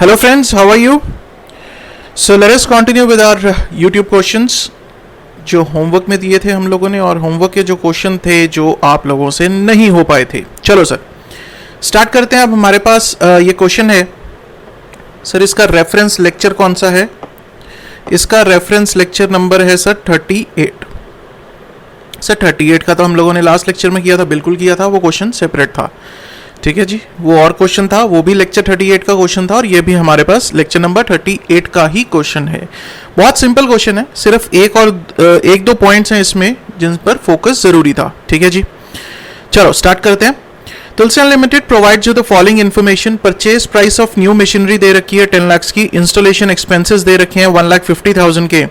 Hello friends, how are you? So let us continue with our YouTube questions जो homework में दिए थे हम लोगों ने, और होमवर्क के जो क्वेश्चन थे जो आप लोगों से नहीं हो पाए थे. चलो सर स्टार्ट करते हैं. अब हमारे पास ये क्वेश्चन है सर, इसका रेफरेंस लेक्चर कौन सा है? इसका रेफरेंस लेक्चर नंबर है सर 38. सर 38 का तो हम लोगों ने लास्ट लेक्चर में किया था, बिल्कुल किया था, वो क्वेश्चन सेपरेट था. ठीक है जी, वो और क्वेश्चन था, वो भी लेक्चर 38 का क्वेश्चन था, और ये भी हमारे पास लेक्चर नंबर 38 का ही क्वेश्चन है. बहुत सिंपल क्वेश्चन है, सिर्फ एक दो पॉइंट्स हैं इसमें जिन पर फोकस जरूरी था. ठीक है जी, चलो स्टार्ट करते हैं. Tulsi unlimited provides you the following information. Purchase price of new machinery दे रखी है 10 लाख की. इंस्टॉलेशन एक्सपेंसेस दे रखे हैं 1,50,000 के.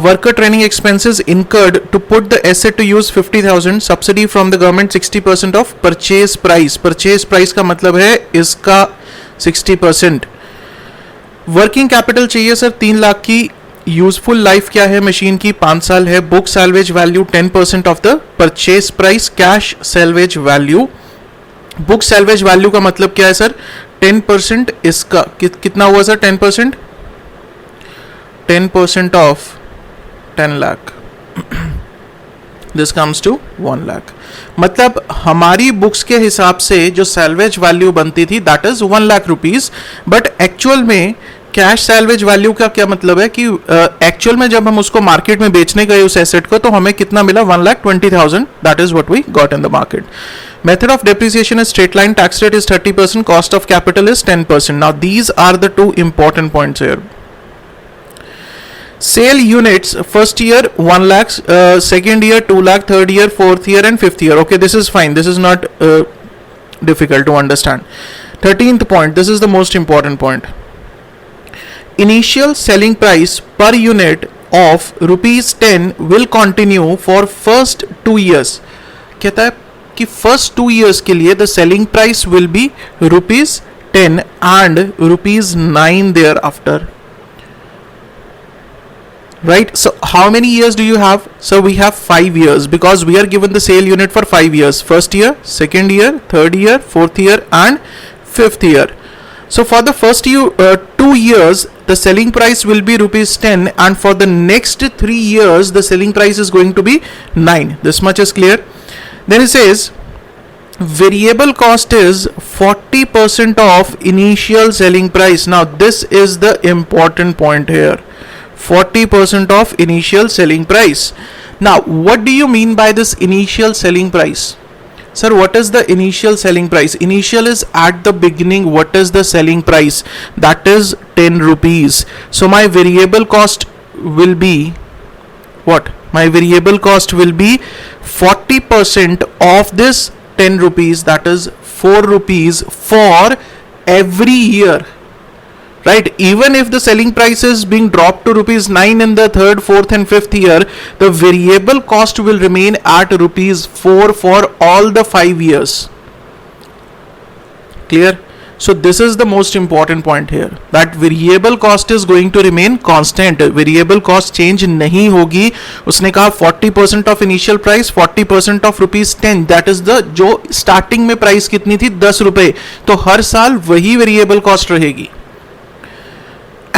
Worker training expenses incurred to put the asset to use 50,000. Subsidy from the government 60% of purchase price. Purchase price का मतलब है इसका 60%. Working capital चाहिए सर 3 लाख की. यूजफुल लाइफ क्या है मशीन की? 5 साल है. Book salvage value 10% of the purchase price. Cash salvage value. Book salvage value का मतलब क्या है सर? 10% इसका कितना हुआ sir? 10%. 10% of 10 lakh. This comes to 1 lakh. मतलब हमारी बुक्स के हिसाब से जो सैल्वेज वैल्यू बनती थी that is 1 lakh rupees. But actual में कैश सैल्वेज वैल्यू का क्या मतलब है कि एक्चुअल में जब हम उसको मार्केट में बेचने गए उस एसेट को, तो हमें कितना मिला? 1,20,000. That is what we got in the market. Method of depreciation is straight line. Tax rate is 30%. Cost of capital is 10%. Now these are the two important points here. Sale units, first year 1 lakh, second year 2 lakh, third year, fourth year and fifth year. Okay, this is fine. This is not difficult to understand. 13th point, this is the most important point. Initial selling price per unit of ₹10 will continue for first 2 years. कहता है कि first 2 years के लिए the selling price will be ₹10 and ₹9 thereafter. Right, so how many years do you have? So we have 5 years because we are given the sale unit for 5 years. First year, second year, third year, fourth year and fifth year. So for the first 2 years the selling price will be ₹10 and for the next 3 years the selling price is going to be 9. This much is clear. Then it says variable cost is 40% of initial selling price. Now this is the important point here. 40% of initial selling price. Now what do you mean by this initial selling price? Sir, what is the initial selling price? Initial is at the beginning. What is the selling price? That is 10 rupees. So my variable cost will be what? My variable cost will be 40% of this 10 rupees, that is 4 rupees for every year. Right, even if the selling price is being dropped to ₹9 in the third, fourth and fifth year, the variable cost will remain at ₹4 for all the 5 years. Clear? So this is the most important point here, that variable cost is going to remain constant. Variable cost change नहीं होगी. उसने कहा 40% of initial price, 40% of ₹10. That is the जो starting में price कितनी थी? 10 रुपए. तो हर साल वही variable cost रहेगी.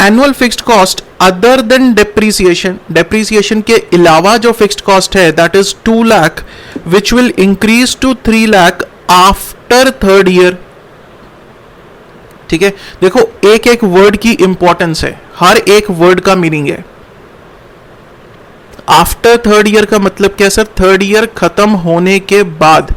Annual fixed cost other than depreciation. Depreciation के अलावा जो फिक्स्ड कॉस्ट है that is 2 lakh which will increase to 3 lakh after third year. ठीक है, देखो एक एक वर्ड की इंपॉर्टेंस है, हर एक वर्ड का मीनिंग है. आफ्टर थर्ड ईयर का मतलब क्या सर? थर्ड ईयर खत्म होने के बाद,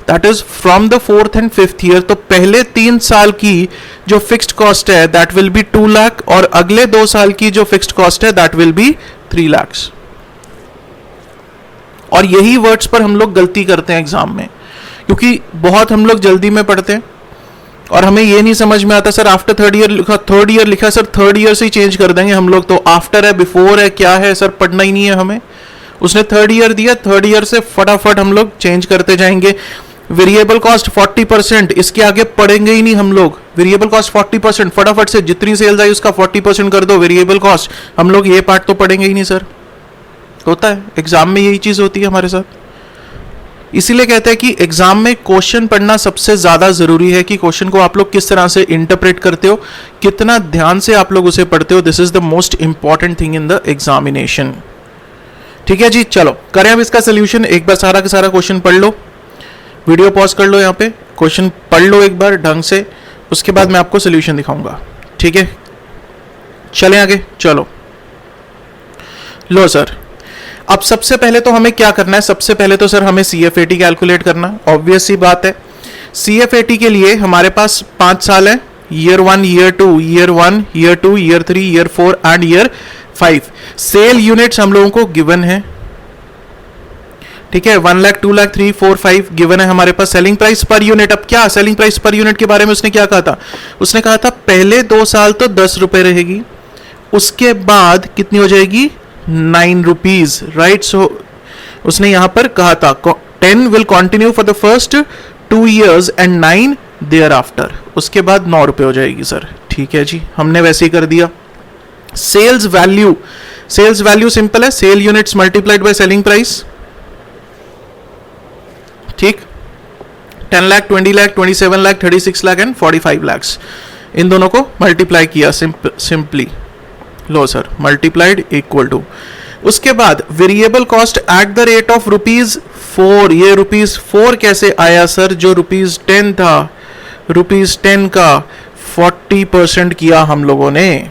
that is from the fourth and fifth year. तो पहले 3 साल की जो फिक्स्ड कॉस्ट है दैट विल बी 2 लाख और अगले 2 साल की जो फिक्स्ड कॉस्ट है दैट विल बी 3 लाख. और यही वर्ड्स पर हम लोग गलती करते हैं एग्जाम में, क्योंकि बहुत हम लोग जल्दी में पढ़ते हैं और हमें ये नहीं समझ में आता सर आफ्टर थर्ड ईयर लिखा, थर्ड ईयर लिखा, सर थर्ड ईयर से ही चेंज कर देंगे हम लोग. तो आफ्टर है, बिफोर है, क्या है सर? पढ़ना ही नहीं है हमें. उसने थर्ड ईयर दिया, थर्ड ईयर से फटाफट हम लोग चेंज करते जाएंगे. वेरिएबल कॉस्ट 40%, इसके आगे पढ़ेंगे ही नहीं हम लोग. वेरिएबल कॉस्ट 40%, फटाफट से जितनी सेल्स आई उसका 40% कर दो वेरिएबल कॉस्ट. हम लोग ये पार्ट तो पढ़ेंगे ही नहीं सर. होता है एग्जाम में, यही चीज होती है हमारे साथ. इसीलिए कहते हैं कि एग्जाम में क्वेश्चन पढ़ना सबसे ज्यादा जरूरी है कि क्वेश्चन को आप लोग किस तरह से इंटरप्रेट करते हो, कितना ध्यान से आप लोग उसे पढ़ते हो. This is the most important thing in the examination. ठीक है जी, चलो करें अब इसका सोल्यूशन. एक बार सारा का सारा क्वेश्चन पढ़ लो, वीडियो पॉज कर लो, यहाँ पे क्वेश्चन पढ़ लो एक बार ढंग से, उसके बाद मैं आपको सोल्यूशन दिखाऊंगा. ठीक है, चलें आगे. चलो लो सर, अब सबसे पहले तो हमें क्या करना है, सबसे पहले तो सर हमें CFAT कैलकुलेट करना. ऑब्वियस सी बात है, CFAT के लिए हमारे पास 5 साल है. Year 1, year 2, year 1, year 2, year 3, year 4 and year 5. Sale units हम लोगों को गिवन है. ठीक है, 1 लाख, 2 लाख, 3, 4, 5 गिवन है हमारे पास. सेलिंग प्राइस पर यूनिट, अब क्या सेलिंग प्राइस पर यूनिट के बारे में उसने क्या कहा था, उसने कहा था पहले 2 साल तो 10 रुपए रहेगी, उसके बाद कितनी हो जाएगी 9 रुपीज. राइट, सो उसने यहां पर कहा था 10 will continue for the first 2 years and 9 thereafter, उसके बाद 9 रुपए हो जाएगी सर. ठीक है जी, हमने वैसे ही कर दिया. Sales value, sales value simple है, sale units multiplied by selling price. ठीक, 10 लाख, 20 लाख, 27 लाख, 36 लाख एंड 45 लाख, इन दोनों को मल्टीप्लाई किया सिंपली. लो सर, मल्टीप्लाइड इक्वल टू, उसके बाद variable cost at the rate of ₹4. ये ₹4 कैसे आया सर, जो ₹10 था, ₹10 का 40% किया हम लोगों ने.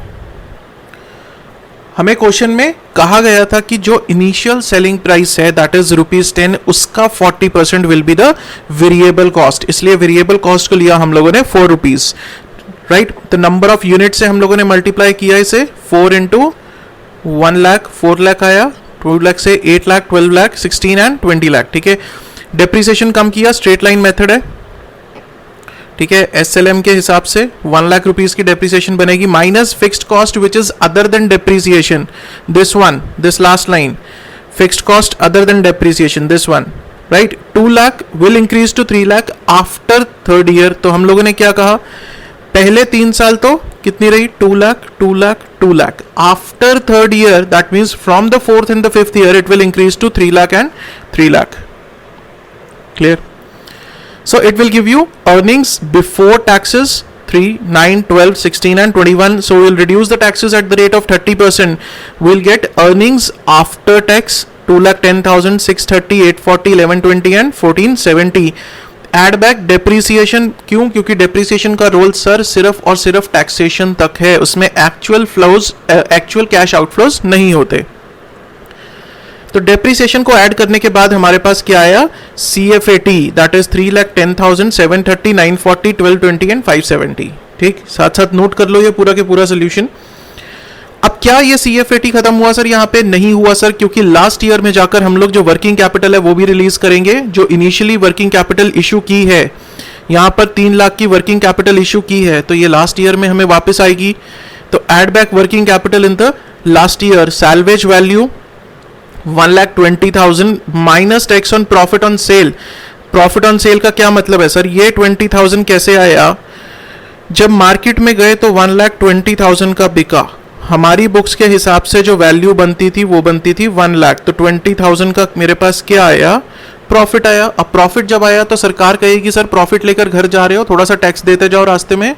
हमें क्वेश्चन में कहा गया था कि जो इनिशियल सेलिंग प्राइस है दैट इज ₹10, उसका 40% will be the variable cost, इसलिए वेरिएबल कॉस्ट को लिया हम लोगों ने ₹4. राइट, तो नंबर ऑफ यूनिट से हम लोगों ने मल्टीप्लाई किया इसे, 4 इंटू 1 लाख, 4 लाख आया, 2 लाख से 8 लाख, 12 लाख, 16 एंड 20 लाख. ठीक है, डेप्रिसिएशन कम किया, स्ट्रेट लाइन मेथड है. ठीक है, SLM के हिसाब से 1 लाख रुपीज की डेप्रिसिएशन बनेगी, minus fixed cost which is other than depreciation, this one, this last line, fixed cost other than depreciation, this one. Right, 2 lakh will increase to 3 lakh after 3rd year. तो हम लोगों ने क्या कहा, पहले 3 साल तो कितनी रही, 2 lakh, 2 lakh, 2 lakh. After 3rd year, that means from the 4th and the 5th year, it will increase to 3 lakh and 3 lakh. Clear? So it will give you earnings before taxes 3, 9, 12, 16 and 21. So we'll reduce the taxes at the rate of 30%. We'll get earnings after tax 2,10,000, 630, 840, 1120 and 1470. Add back depreciation. क्यों? क्योंकि depreciation का role sir सिर्फ और सिर्फ taxation तक है, उसमें actual cash outflows नहीं होते. तो डेप्रिसिएशन को ऐड करने के बाद हमारे पास क्या आया, CFAT दैट इज 3,10,000, 730, 940, 1220 एंड 570. ठीक, साथ साथ नोट कर लो ये पूरा के पूरा सोल्यूशन. अब क्या ये CFAT खत्म हुआ सर, यहाँ पे नहीं हुआ सर, क्योंकि लास्ट ईयर में जाकर हम लोग जो वर्किंग कैपिटल है वो भी रिलीज करेंगे. जो इनिशियली वर्किंग कैपिटल इशू की है, यहाँ पर 3 लाख की वर्किंग कैपिटल इशू की है, तो ये लास्ट ईयर में हमें वापस आएगी. तो add back working capital in the last year. Salvage value 1,20,000 minus tax on profit on sale. Profit on sale का क्या मतलब है सर, ये 20,000 कैसे आया, जब मार्केट में गए तो 1,20,000 का बिका, हमारी बुक्स के हिसाब से जो वैल्यू बनती थी वो बनती थी 1 लाख, तो 20,000 का मेरे पास क्या आया, प्रॉफिट आया. अब प्रॉफिट जब आया तो सरकार कहेगी सर प्रॉफिट लेकर घर जा रहे हो, थोड़ा सा टैक्स देते जाओ रास्ते में.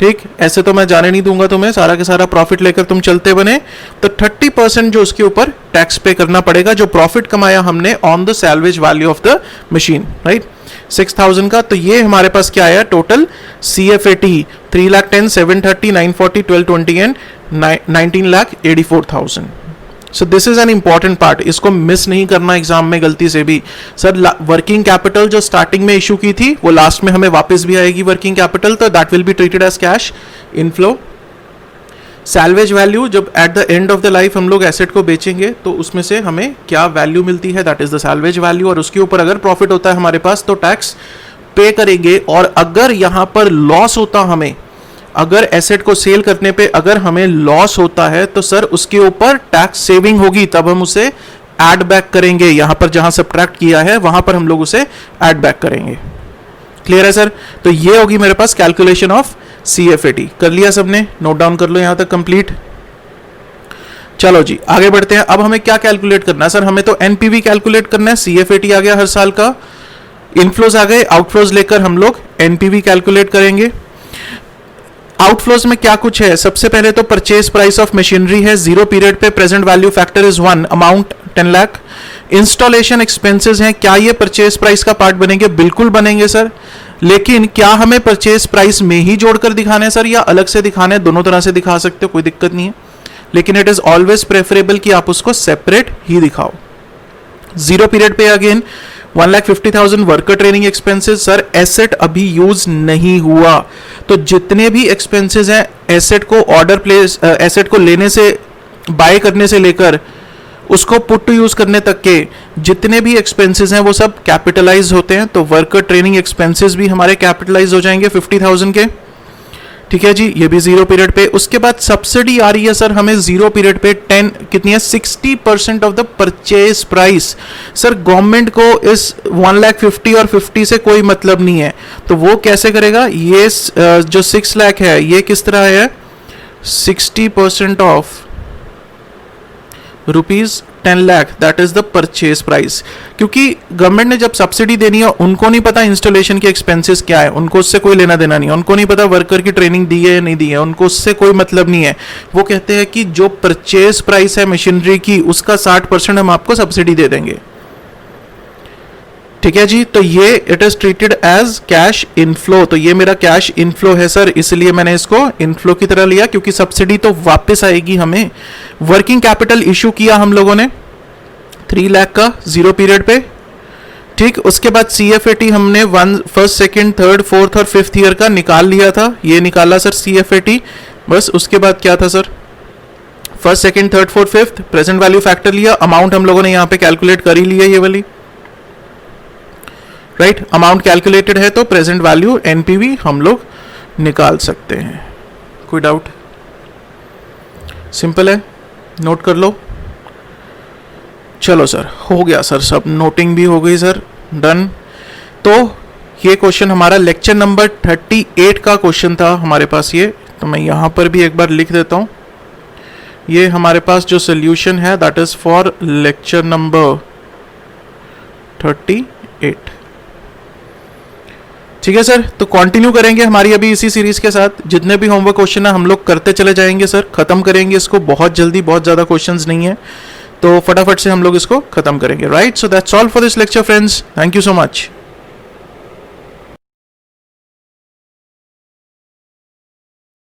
ठीक, ऐसे तो मैं जाने नहीं दूंगा तुम्हें, सारा के सारा प्रॉफिट लेकर तुम चलते बने, तो 30% जो उसके ऊपर टैक्स पे करना पड़ेगा, जो प्रॉफिट कमाया हमने on the salvage value of the machine. Right, 6,000 का. तो ये हमारे पास क्या आया total CFAT, 3,10,000, 730, 940, 1220 and 19,84,000. So this is an important part, इसको मिस नहीं करना एग्जाम में गलती से भी. सर वर्किंग कैपिटल जो स्टार्टिंग में इशू की थी वो लास्ट में हमें वापस भी आएगी वर्किंग कैपिटल, तो that will be treated as cash inflow. Salvage value, जब at the end of the life हम लोग एसेट को बेचेंगे तो उसमें से हमें क्या वैल्यू मिलती है, that is the salvage value, और उसके ऊपर अगर प्रॉफिट होता है हमारे पास तो टैक्स पे करेंगे. और अगर यहाँ पर लॉस होता हमें, अगर एसेट को सेल करने पे अगर हमें लॉस होता है तो सर उसके ऊपर टैक्स सेविंग होगी, तब हम उसे ऐड बैक करेंगे. यहां पर जहां सब्ट्रैक्ट किया है वहां पर हम लोग उसे ऐड बैक करेंगे. क्लियर है सर? तो ये होगी मेरे पास कैलकुलेशन ऑफ CFAT. कर लिया सबने, नोट डाउन कर लो यहां तक कंप्लीट. चलो जी आगे बढ़ते हैं। अब हमें क्या कैलकुलेट करना है सर? हमें तो एनपीवी कैलकुलेट करना है। सीएफएटी आ गया हर साल का, इनफ्लोज आ गए, आउटफ्लोज लेकर हम लोग एनपीवी कैलकुलेट करेंगे। आउटफ्लोज में क्या कुछ है? सबसे पहले तो परचेज प्राइस ऑफ मशीनरी है, जीरो पीरियड पे present value factor is 1, amount 10 lakh. Installation expenses हैं, क्या ये परचेज प्राइस का पार्ट बनेंगे? बिल्कुल बनेंगे सर, लेकिन क्या हमें परचेज प्राइस में ही जोड़कर दिखाने हैं सर या अलग से दिखाने हैं? दोनों तरह से दिखा सकते हो, कोई दिक्कत नहीं है, लेकिन इट इज ऑलवेज प्रेफरेबल कि आप उसको सेपरेट ही दिखाओ। जीरो पीरियड पे again 1,50,000 worker training expenses sir, asset अभी यूज नहीं हुआ, तो जितने भी एक्सपेंसेस हैं एसेट को ऑर्डर प्लेस, एसेट को लेने से, बाय करने से लेकर उसको पुट टू यूज करने तक के जितने भी एक्सपेंसेस हैं वो सब कैपिटलाइज होते हैं, तो वर्कर ट्रेनिंग एक्सपेंसेस भी हमारे कैपिटलाइज हो जाएंगे 50,000 के। ठीक है जी, ये भी जीरो पीरियड पे। उसके बाद सब्सिडी आ रही है सर हमें जीरो पीरियड पे 10 कितनी है? 60% of the purchase price. Sir government को इस 1,50,000 और 50 से कोई मतलब नहीं है, तो वो कैसे करेगा? ये जो 6 लाख है ये किस तरह है? 60% of rupees 10 lakh, that is the purchase price. क्योंकि गवर्नमेंट ने जब सब्सिडी देनी है उनको नहीं पता इंस्टॉलेशन के एक्सपेंसेस क्या है, उनको उससे कोई लेना देना नहीं है, उनको नहीं पता वर्कर की ट्रेनिंग दी है या नहीं दी है, उनको उससे कोई मतलब नहीं है। वो कहते हैं कि जो परचेज प्राइस है मशीनरी की उसका 60% हम आपको सब्सिडी दे देंगे। ठीक है जी, तो ये it is treated as cash inflow, तो ये मेरा कैश इनफ्लो है सर, इसलिए मैंने इसको इनफ्लो की तरह लिया, क्योंकि सब्सिडी तो वापस आएगी हमें। वर्किंग कैपिटल इशू किया हम लोगों ने 3 लाख का जीरो पीरियड पे। ठीक, उसके बाद सीएफएटी हमने फर्स्ट सेकंड थर्ड फोर्थ और फिफ्थ ईयर का निकाल लिया था, ये निकाला सर सीएफएटी। बस उसके बाद क्या था sir? First second third fourth fifth present value factor लिया, अमाउंट हम लोगों ने यहाँ पे कैलकुलेट कर ही लिया, ये वाली राइट। अमाउंट कैलकुलेटेड है तो प्रेजेंट वैल्यू एनपीवी हम लोग निकाल सकते हैं। कोई डाउट? सिंपल है, नोट कर लो। चलो सर, हो गया सर, सब नोटिंग भी हो गई सर, डन। तो ये क्वेश्चन हमारा लेक्चर नंबर 38 का क्वेश्चन था हमारे पास ये, तो मैं यहां पर भी एक बार लिख देता हूं। ये हमारे पास जो सोल्यूशन है that is for lecture number 38। ठीक है सर, तो कंटिन्यू करेंगे हमारी अभी इसी सीरीज के साथ, जितने भी होमवर्क क्वेश्चन है हम लोग करते चले जाएंगे सर, खत्म करेंगे इसको बहुत जल्दी, बहुत ज़्यादा क्वेश्चंस नहीं है, तो फटाफट से हम लोग इसको खत्म करेंगे, right. So that's all for this lecture friends, thank you so much.